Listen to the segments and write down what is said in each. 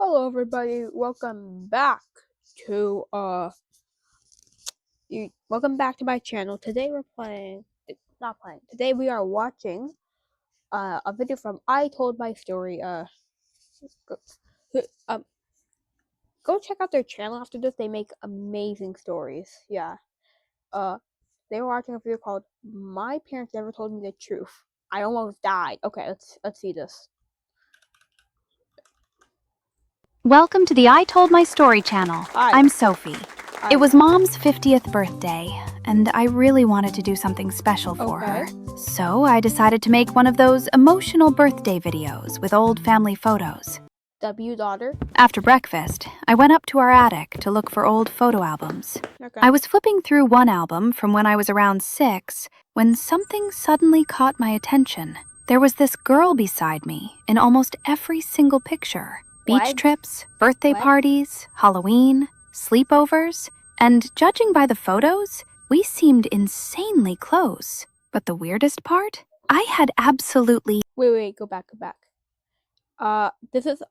Hello everybody, welcome back to my channel. Today today we are watching a video from I Told My Story. Go, um go check out their channel after this. They make amazing stories. Yeah. They were watching a video called My Parents Never Told Me the Truth. I Almost Died. Okay, let's see this. Welcome to the I Told My Story channel. Hi. I'm Sophie. Hi. It was Mom's 50th birthday, and I really wanted to do something special for her. So I decided to make one of those emotional birthday videos with old family photos. Daughter. After breakfast, I went up to our attic to look for old photo albums. Okay. I was flipping through one album from when I was around 6 when something suddenly caught my attention. There was this girl beside me in almost every single picture. Beach What? trips, birthday What? parties, Halloween, sleepovers, and judging by the photos, we seemed insanely close. But the weirdest part? I had absolutely... Wait, go back. This is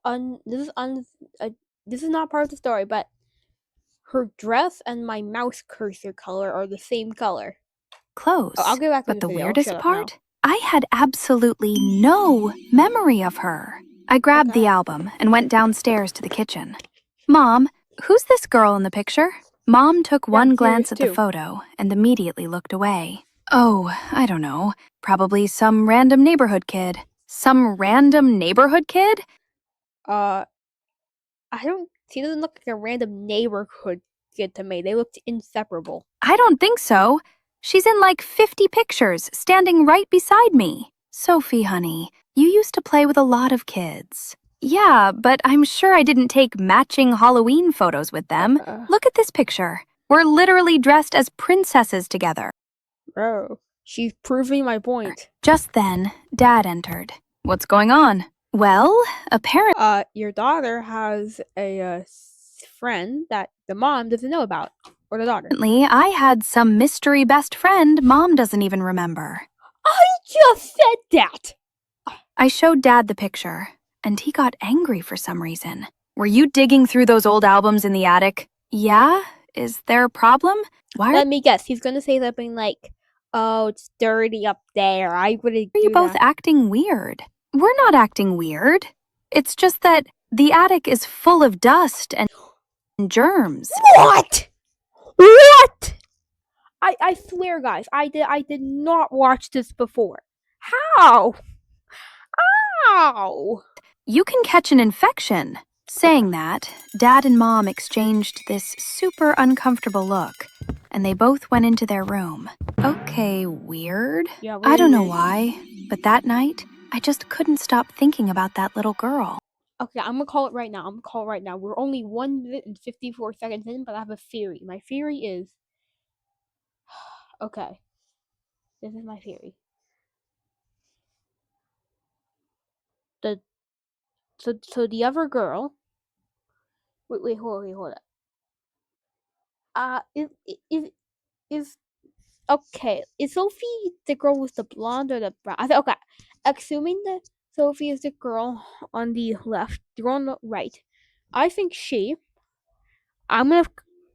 not part of the story, but her dress and my mouse cursor color are the same color. close. I'll get back to But the video. weirdest Shut up part? I had absolutely no memory of her. I grabbed Okay. the album and went downstairs to the kitchen. Mom, who's this girl in the picture? Mom took one glance at the photo and immediately looked away. Oh, I don't know. Probably some random neighborhood kid. Some random neighborhood kid? She doesn't look like a random neighborhood kid to me. They looked inseparable. I don't think so. She's in like 50 pictures, standing right beside me. Sophie, honey, you used to play with a lot of kids. Yeah, but I'm sure I didn't take matching Halloween photos with them. Look at this picture. We're literally dressed as princesses together. Bro, she's proving my point. Just then, Dad entered. What's going on? Well, apparently... Your daughter has a friend that the mom doesn't know about. Or the daughter. I had some mystery best friend Mom doesn't even remember. I just said that! I showed Dad the picture, and he got angry for some reason. Were you digging through those old albums in the attic? Yeah? Is there a problem? Let me guess. He's gonna say something like, "Oh, it's dirty up there. I wouldn't do that." Are you both acting weird? We're not acting weird. It's just that the attic is full of dust and germs. What? What? I swear, guys, I did not watch this before. How? How? You can catch an infection. Saying that, Dad and Mom exchanged this super uncomfortable look, and they both went into their room. Okay, weird. Yeah, I don't know why, but that night, I just couldn't stop thinking about that little girl. Okay, I'm gonna call it right now. We're only 1 minute and 54 seconds in, but I have a theory. My theory is... Okay. This is my theory. So the other girl... Wait, hold up. Is okay, is Sophie the girl with the blonde or the brown? Okay, assuming that Sophie is the girl on the left, the girl on the right, I think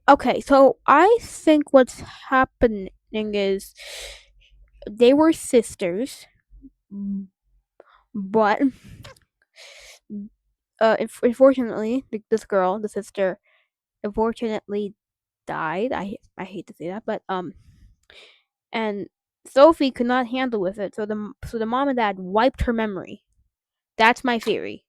okay, so I think what's happening is they were sisters, but unfortunately, this girl, the sister, unfortunately died. I hate to say that, but and Sophie could not handle with it, so the mom and dad wiped her memory. That's my theory.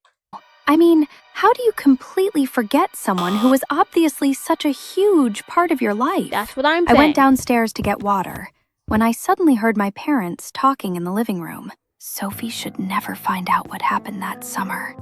I mean, how do you completely forget someone who was obviously such a huge part of your life? That's what I'm saying. I went downstairs to get water when I suddenly heard my parents talking in the living room. Sophie should never find out what happened that summer.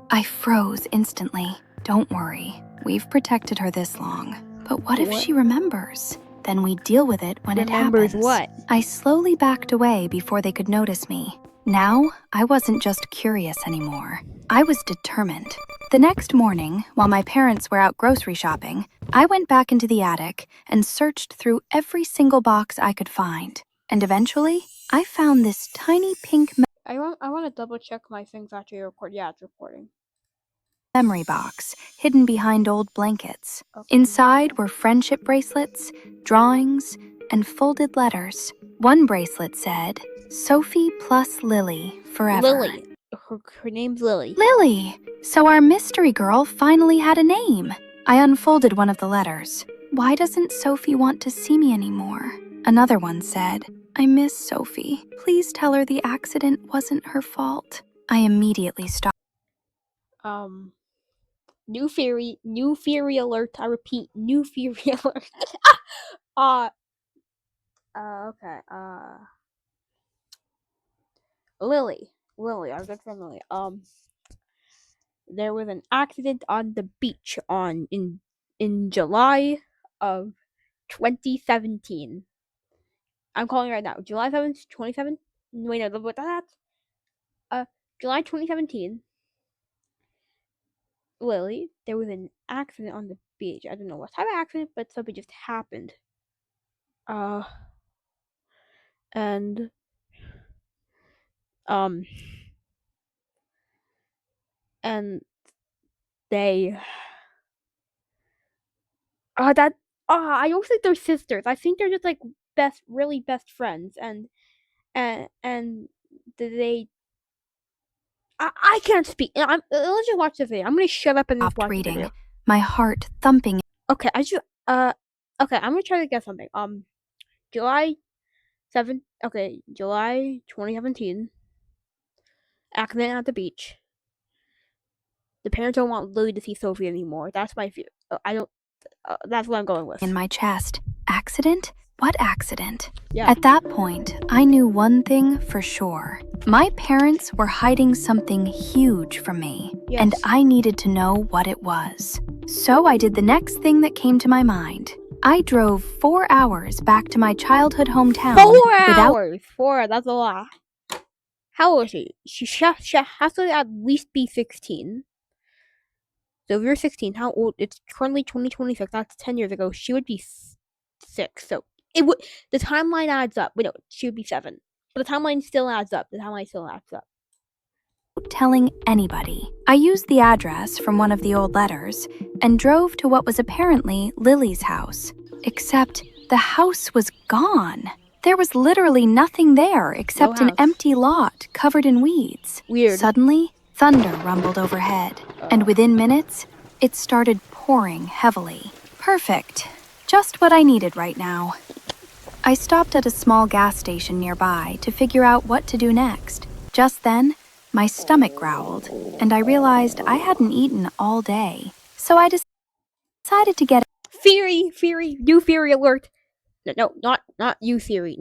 I froze instantly. Don't worry, we've protected her this long. But what if she remembers? Then we deal with it when it happens. Remembers what? I slowly backed away before they could notice me. Now, I wasn't just curious anymore. I was determined. The next morning, while my parents were out grocery shopping, I went back into the attic and searched through every single box I could find. And eventually, I found this tiny pink... I want to double check my things after you record. Yeah, it's recording. memory box hidden behind old blankets. Okay. Inside were friendship bracelets, drawings, and folded letters. One bracelet said, Sophie plus Lily forever. Lily. Her name's Lily. Lily! So our mystery girl finally had a name. I unfolded one of the letters. Why doesn't Sophie want to see me anymore? Another one said, I miss Sophie. Please tell her the accident wasn't her fault. I immediately stopped. New theory alert. I repeat, new theory alert. Okay. Lily, our good friend Lily. There was an accident on the beach in July of 2017. I'm calling it right now. July 7th, 27. Wait, no, what that? July 2017. Lily, there was an accident on the beach. I don't know what type of accident, but something just happened. And and they I don't think they're sisters. I think they're just like really best friends, and they. I can't speak. Let's just watch the video. I'm gonna shut up and just watch the reading, video. my heart thumping. Okay, okay, I'm gonna try to guess something. July 7th. Okay, July 2017. Accident at the beach. The parents don't want Lily to see Sophie anymore. That's my view. I don't. That's what I'm going with. In my chest. Accident? What accident? Yeah. At that point, I knew one thing for sure. My parents were hiding something huge from me, Yes. and I needed to know what it was. So I did the next thing that came to my mind. I drove 4 hours back to my childhood hometown 4 without hours. 4. That's a lot. How old is she? She has to at least be 16. So if you're 16, how old? It's currently 2026. That's 10 years ago. She would be 6. So it would. The timeline adds up. Wait, no, she would be 7. But the timeline still adds up. telling anybody. I used the address from one of the old letters and drove to what was apparently Lily's house. Except the house was gone. There was literally nothing there except an house. empty lot covered in weeds. Weird. Suddenly, thunder rumbled overhead, and within minutes, it started pouring heavily. Perfect. Just what I needed right now. I stopped at a small gas station nearby to figure out what to do next. Just then, my stomach growled, and I realized I hadn't eaten all day. So I decided to get Theory, new theory alert. No, not you theory,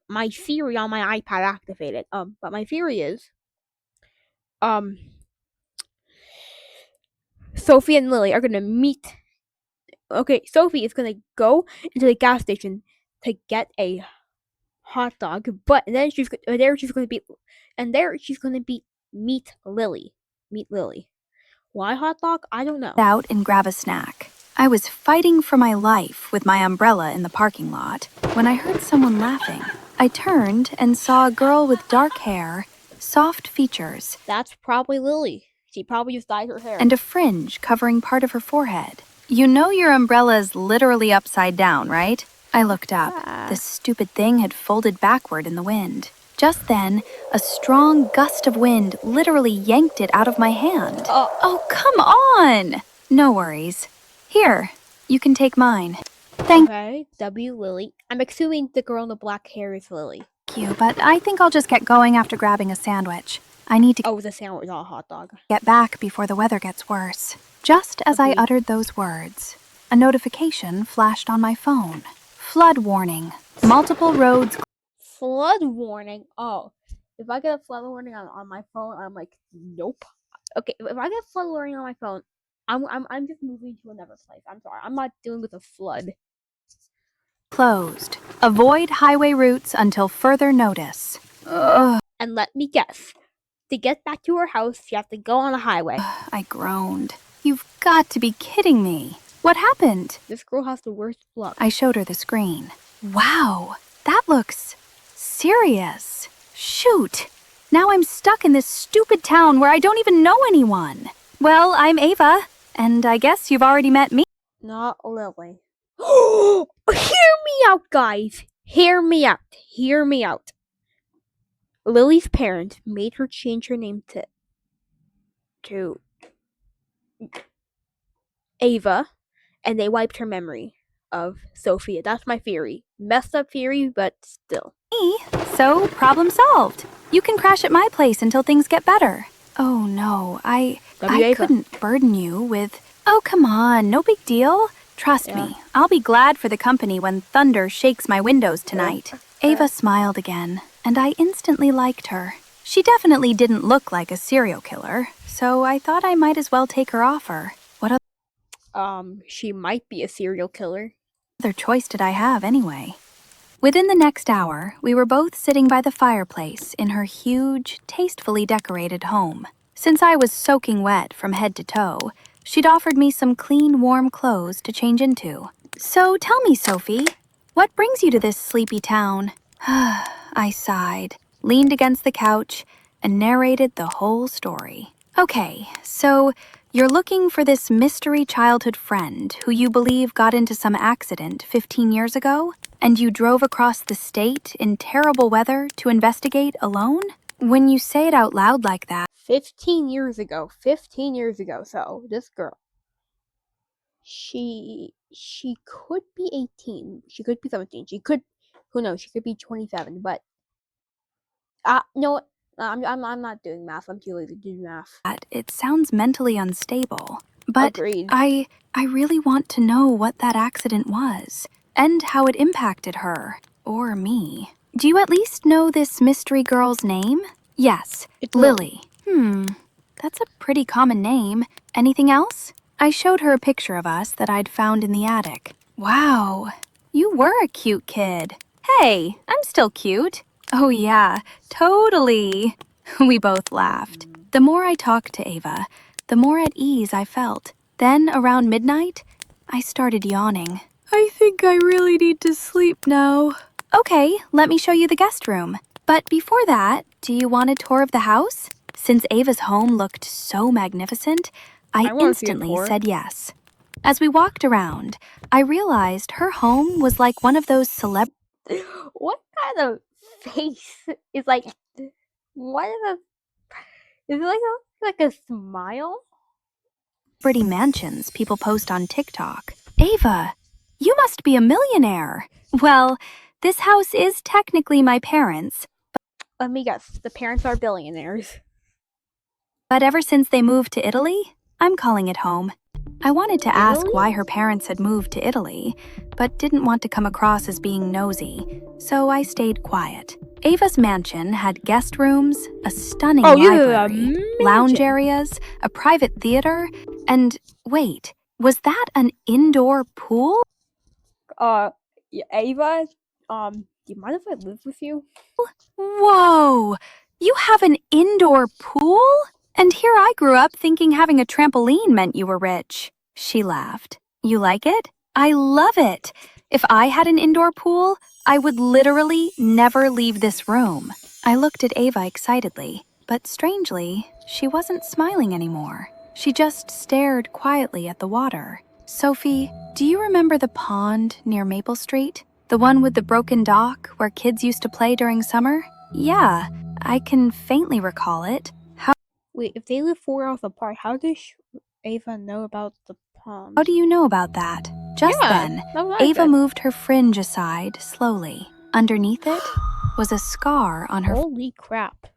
My theory on my iPad activated. But my theory is, Sophie and Lily are gonna meet. Okay, Sophie is gonna go into the gas station to get a hot dog, but then she's gonna meet Lily. Why hot dog? I don't know. out and grab a snack. I was fighting for my life with my umbrella in the parking lot when I heard someone laughing. I turned and saw a girl with dark hair, soft features, That's probably Lily. She probably just dyed her hair. and a fringe covering part of her forehead. You know your umbrella is literally upside down, right? I looked up. The stupid thing had folded backward in the wind. Just then, a strong gust of wind literally yanked it out of my hand. Oh, come on! No worries. Here, you can take mine. Thank Okay, W Lily. I'm assuming the girl in the black hair is Lily. you, but I think I'll just get going after grabbing a sandwich. I need to Oh, the sandwich, not a hot dog. get back before the weather gets worse. Just as I Okay. uttered those words, a notification flashed on my phone. Flood warning. Multiple roads Flood warning. Oh, if I get a flood warning on my phone, I'm like, nope. Okay, if I get a flood warning on my phone, I'm just moving to another place. I'm sorry, I'm not dealing with a flood. closed. Avoid highway routes until further notice. Ugh, And let me guess, to get back to her house, you have to go on a highway. I groaned. You've got to be kidding me. What happened? This girl has the worst luck. I showed her the screen. Wow, that looks serious. Shoot. Now I'm stuck in this stupid town where I don't even know anyone. Well, I'm Ava, and I guess you've already met me. Not Lily. Hear me out, guys. Hear me out. Hear me out. Lily's parents made her change her name to Ava, and they wiped her memory of Sophia. That's my theory. Messed up theory, but still. Me, so problem solved. You can crash at my place until things get better. Oh no, I Ava. couldn't burden you with. Oh, come on, no big deal. Trust me, I'll be glad for the company when thunder shakes my windows tonight. Ava smiled again, and I instantly liked her. She definitely didn't look like a serial killer, so I thought I might as well take her offer. What She might be a serial killer. other choice did I have anyway? Within the next hour, we were both sitting by the fireplace in her huge, tastefully decorated home. Since I was soaking wet from head to toe, she'd offered me some clean, warm clothes to change into. So tell me, Sophie, what brings you to this sleepy town? I sighed, leaned against the couch, and narrated the whole story. Okay, so you're looking for this mystery childhood friend who you believe got into some accident 15 years ago? And you drove across the state in terrible weather to investigate alone? When you say it out loud like that, 15 years ago. 15 years ago. So, this girl. She could be 18. She could be 17. She could, who knows, she could be 27, but no, I'm not doing math. I'm too lazy to do math. it sounds mentally unstable. But Agreed. I really want to know what that accident was and how it impacted her or me. Do you at least know this mystery girl's name? Yes, It's Lily. That's a pretty common name. Anything else? I showed her a picture of us that I'd found in the attic. Wow, you were a cute kid. Hey, I'm still cute. Oh yeah, totally. We both laughed. The more I talked to Ava, the more at ease I felt. Then, around midnight, I started yawning. I think I really need to sleep now. Okay, let me show you the guest room. But before that, do you want a tour of the house? Since Ava's home looked so magnificent, I wanna see a instantly tour. said yes. As we walked around, I realized her home was like one of those What kind of face is like? What is a? Is it like a smile? celebrity mansions people post on TikTok. Ava, you must be a millionaire. Well, this house is technically my parents', Let me guess. The parents are billionaires. but ever since they moved to Italy, I'm calling it home. I wanted to ask Italy? why her parents had moved to Italy, but didn't want to come across as being nosy, so I stayed quiet. Ava's mansion had guest rooms, a stunning library, lounge areas, a private theater, and wait, was that an indoor pool? Yeah, Ava. Do you mind if I live with you? Whoa! You have an indoor pool? And here I grew up thinking having a trampoline meant you were rich. She laughed. You like it? I love it. If I had an indoor pool, I would literally never leave this room. I looked at Ava excitedly, but strangely, she wasn't smiling anymore. She just stared quietly at the water. Sophie, do you remember the pond near Maple Street? The one with the broken dock where kids used to play during summer? Yeah, I can faintly recall it. Wait, if they live 4 hours apart, how does Ava know about the pond? How do you know about that? Just then, Ava moved her fringe aside slowly. Underneath it was a scar on her Holy crap.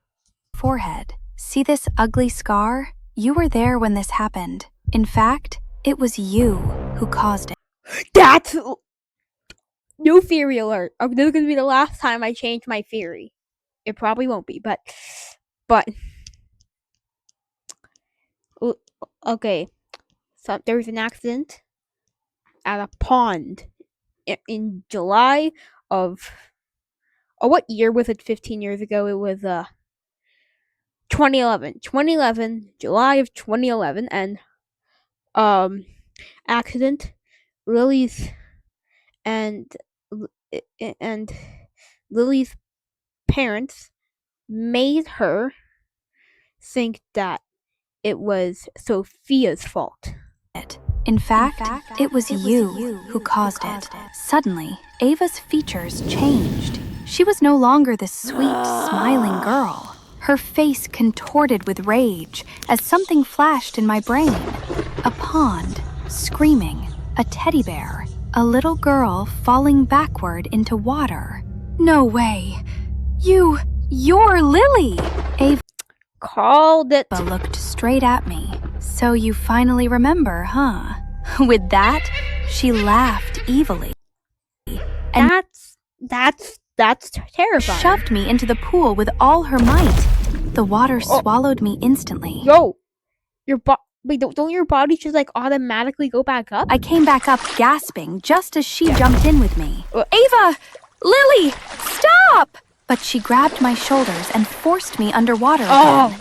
forehead. See this ugly scar? You were there when this happened. In fact, it was you who caused it. That's new theory alert. This is gonna be the last time I change my theory. It probably won't be, but okay. So there was an accident at a pond in July of. Oh, what year was it? 15 years ago. It was 2011. 2011, July of 2011, and accident. Lily's and and Lily's parents made her think that it was Sophia's fault. In fact, it was you who caused it. Suddenly, Ava's features changed. She was no longer the sweet, smiling girl. Her face contorted with rage as something flashed in my brain. A pond, screaming, a teddy bear, a little girl falling backward into water. No way. You're Lily! Ava Called it. looked straight at me. So you finally remember, huh? With that, she laughed evilly. And That's terrifying. shoved me into the pool with all her might. The water swallowed me instantly. Yo, wait, don't your body just like automatically go back up? I came back up gasping just as she jumped in with me. Ava! Lily! Stop! But she grabbed my shoulders and forced me underwater again.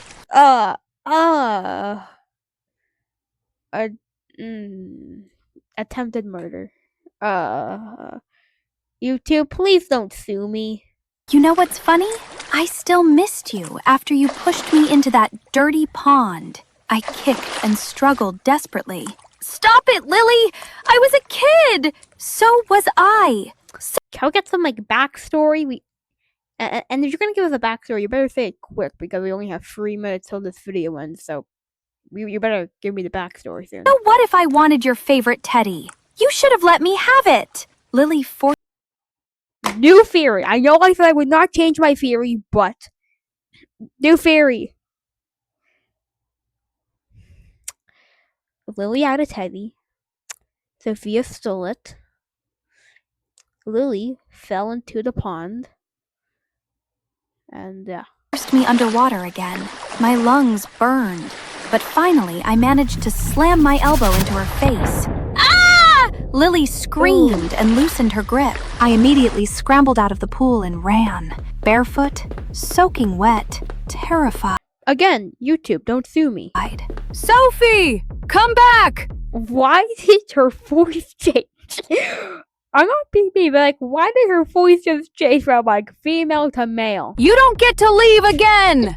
Attempted murder. You two, please don't sue me. You know what's funny? I still missed you after you pushed me into that dirty pond. I kicked and struggled desperately. Stop it, Lily! I was a kid! So was I. Can we get some like backstory? And if you're gonna give us a backstory, you better say it quick because we only have 3 minutes till this video ends. So you better give me the backstory soon. So what if I wanted your favorite teddy? You should have let me have it. Lily forced. New theory. I know I said I would not change my theory, but new theory. Lily had a teddy. Sophia stole it. Lily fell into the pond. And Forced me underwater again. My lungs burned. But finally, I managed to slam my elbow into her face. Ah! Lily screamed and loosened her grip. I immediately scrambled out of the pool and ran. Barefoot, soaking wet, terrified. again, YouTube, don't sue me. Sophie! Come back! Why did her voice change? I'm not being mean, but like, why did her voice just change from like female to male? You don't get to leave again!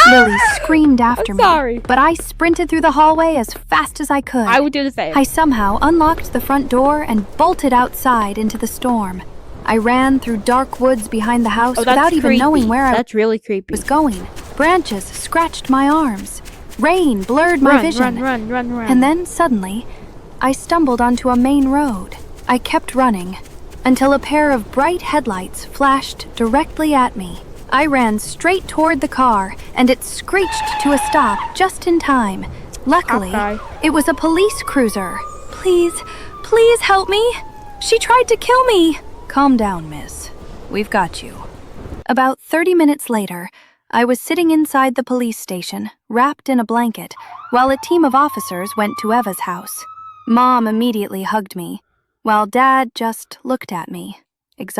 Lily screamed after I'm me, sorry. but I sprinted through the hallway as fast as I could. I would do the same. I somehow unlocked the front door and bolted outside into the storm. I ran through dark woods behind the house without even knowing where I That's really creepy. was going. Branches scratched my arms. Rain blurred my vision. Run. And then suddenly, I stumbled onto a main road. I kept running until a pair of bright headlights flashed directly at me. I ran straight toward the car, and it screeched to a stop just in time. Luckily, it was a police cruiser. Please help me. She tried to kill me. Calm down, miss. We've got you. About 30 minutes later, I was sitting inside the police station, wrapped in a blanket, while a team of officers went to Eva's house. Mom immediately hugged me, while Dad just looked at me.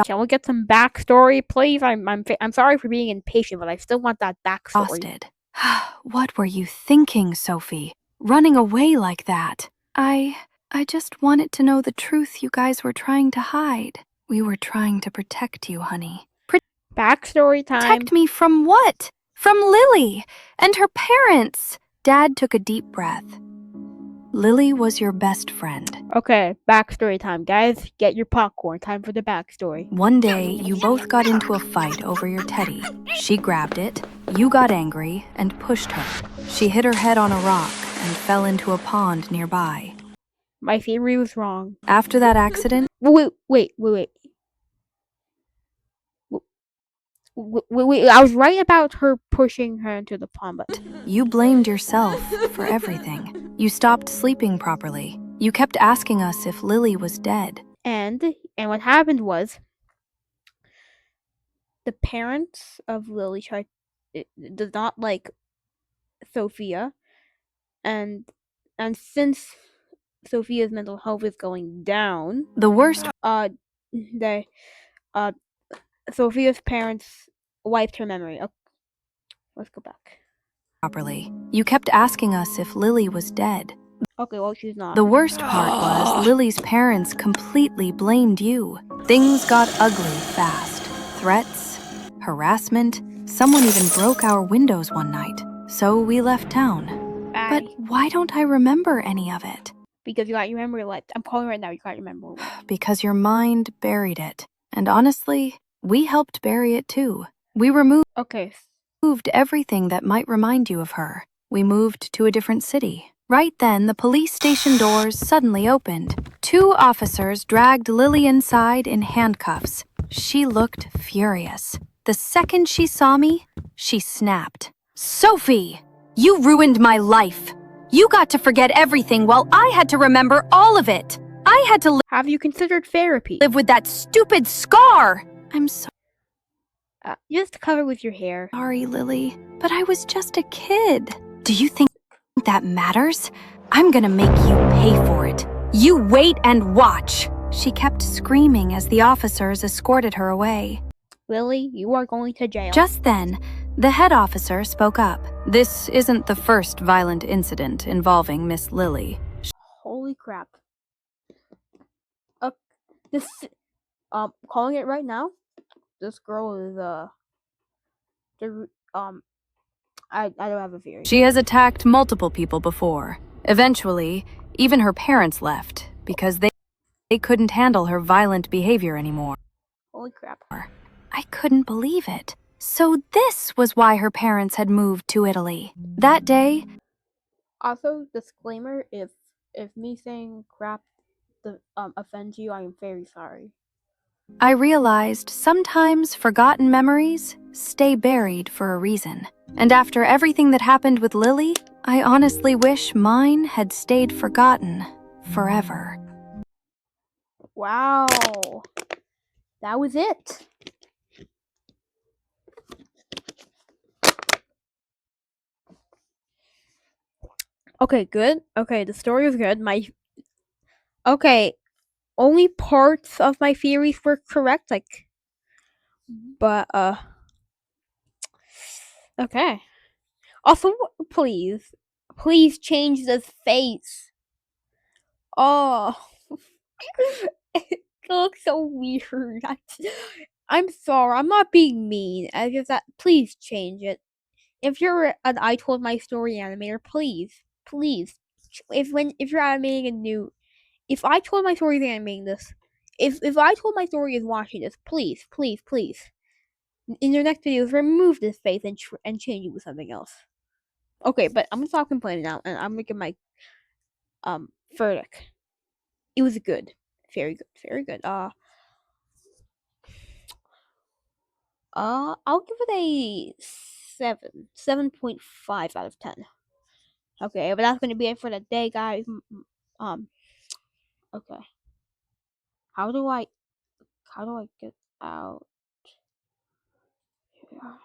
Can we get some backstory, please? I'm sorry for being impatient, but I still want that backstory. Exhausted. What were you thinking, Sophie? Running away like that? I just wanted to know the truth you guys were trying to hide. We were trying to protect you, honey. Backstory time. Protect me from what? From Lily and her parents. Dad took a deep breath. Lily was your best friend. Okay, backstory time, guys. Get your popcorn. Time for the backstory. One day, you both got into a fight over your teddy. She grabbed it, you got angry, and pushed her. She hit her head on a rock and fell into a pond nearby. My theory was wrong. After that accident, Wait. I was right about her pushing her into the pond, but you blamed yourself for everything. You stopped sleeping properly. You kept asking us if Lily was dead. and what happened was the parents of Lily did not like Sophia, and since Sophia's mental health is going down, The worst Sophia's parents wiped her memory. Okay, let's go back. properly. You kept asking us if Lily was dead. Okay, well, she's not. The worst part was Lily's parents completely blamed you. Things got ugly fast. Threats, harassment, someone even broke our windows one night. So we left town. Bye. But why don't I remember any of it? Because you got your memory left. I'm calling right now. You got your memory. Because your mind buried it. And honestly, we helped bury it too. We removed Okay. everything that might remind you of her. We moved to a different city. Right then, the police station doors suddenly opened. 2 officers dragged Lily inside in handcuffs. She looked furious. The second she saw me, she snapped. Sophie! You ruined my life! You got to forget everything while I had to remember all of it! I had to Have you considered therapy? live with that stupid scar! I'm Just cover with your hair. sorry, Lily, but I was just a kid. Do you think that matters? I'm gonna make you pay for it. You wait and watch! She kept screaming as the officers escorted her away. Lily, you are going to jail. Just then, the head officer spoke up. This isn't the first violent incident involving Miss Lily. Holy crap. This calling it right now. This girl is I don't have a theory. She has attacked multiple people before. Eventually, even her parents left because they couldn't handle her violent behavior anymore. Holy crap. I couldn't believe it. So this was why her parents had moved to Italy. That day, Also, disclaimer: if me saying crap offends you, I am very sorry. I realized sometimes forgotten memories stay buried for a reason. And after everything that happened with Lily, I honestly wish mine had stayed forgotten forever. Wow. That was it. Okay, good. Okay, the story was good. Only parts of my theories were correct, but okay. Also, please change this face. Oh, it looks so weird. I'm sorry. I'm not being mean. I just that. Please change it. If you're an I Told My Story animator, please, if you're animating a new, if I Told My Story is animating this, if I Told My Story is watching this, please, in your next videos, remove this face and change it with something else. Okay, but I'm gonna stop complaining now, and I'm making my verdict. It was good, very good, very good. I'll give it a 7.5 out of 10. Okay, but that's gonna be it for the day, guys. Okay. How do I get out here?